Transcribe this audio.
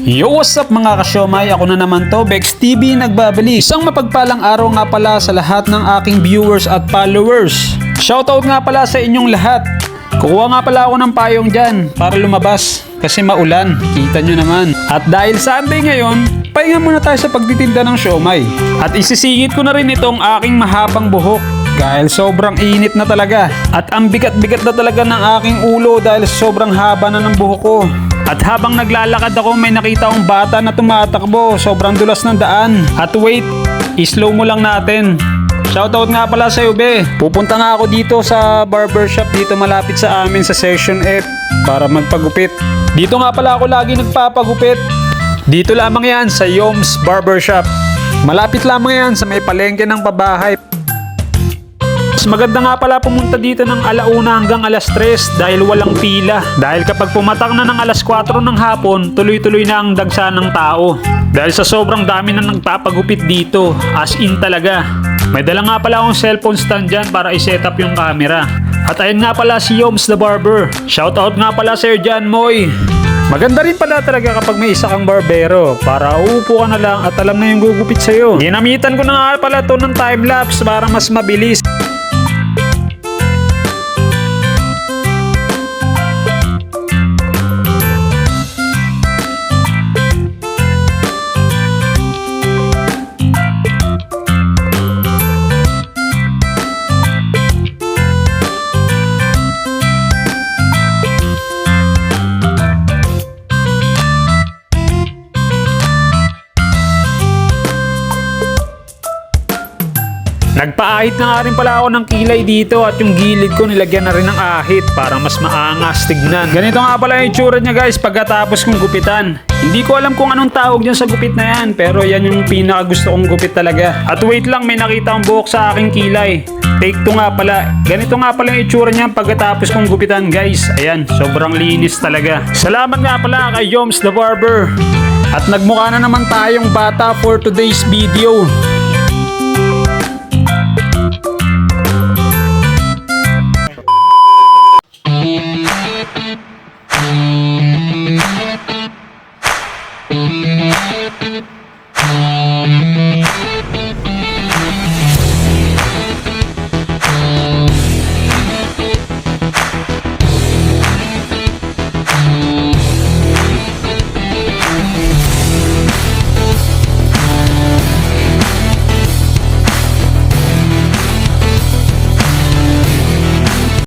Yo, what's up mga kasyomay? Ako na naman to, Bex TV nagbabalik. Isang mapagpalang araw nga pala sa lahat ng aking viewers at followers. Shoutout nga pala sa inyong lahat. Kukuha nga pala ako ng payong dyan para lumabas kasi maulan, kita nyo naman. At dahil Sunday ngayon, pahinga muna tayo sa pagtitinda ng siomay. At isisingit ko na rin itong aking mahabang buhok dahil sobrang init na talaga. At ang bigat-bigat na talaga ng aking ulo dahil sobrang haba na ng buhok ko. At habang naglalakad ako, may nakita akong bata na tumatakbo. Sobrang dulas ng daan. At wait, i-slow mo lang natin. Shoutout nga pala sa be. Pupunta nga ako dito sa barbershop dito malapit sa amin sa Session F para magpagupit. Dito nga pala ako lagi nagpapagupit. Dito lamang yan sa Yoms Barbershop. Malapit lamang yan sa may palengke ng pabahay. Maganda nga pala pumunta dito ng alauna hanggang alas 3 dahil walang pila. Dahil kapag pumatak na ng alas 4 ng hapon, tuloy-tuloy na ang dagsa ng tao. Dahil sa sobrang dami na nagpapagupit dito, as in talaga. May dala nga pala akong cellphone stand dyan para i-set up yung camera. At ayun nga pala si Yoms the Barber. Shoutout nga pala Sir John Moy. Maganda rin pala talaga kapag may isa kang barbero para uupo ka na lang at alam na yung gugupit sa'yo. Ginamitan ko na nga pala to ng time-lapse para mas mabilis. Nagpaahit na nga rin pala ako ng kilay dito at yung gilid ko nilagyan na rin ng ahit para mas maangas tignan. Ganito nga pala yung itsura niya guys pagkatapos kong gupitan. Hindi ko alam kung anong tawag dyan sa gupit na yan pero yan yung pinaka gusto kong gupit talaga. At wait lang, may nakita akong buhok sa aking kilay. Take 2 nga pala. Ganito nga pala yung itsura niya pagkatapos kong gupitan guys. Ayan, sobrang linis talaga. Salamat nga pala kay Yoms the Barber. At nagmukha na naman tayong bata for today's video. Thank you.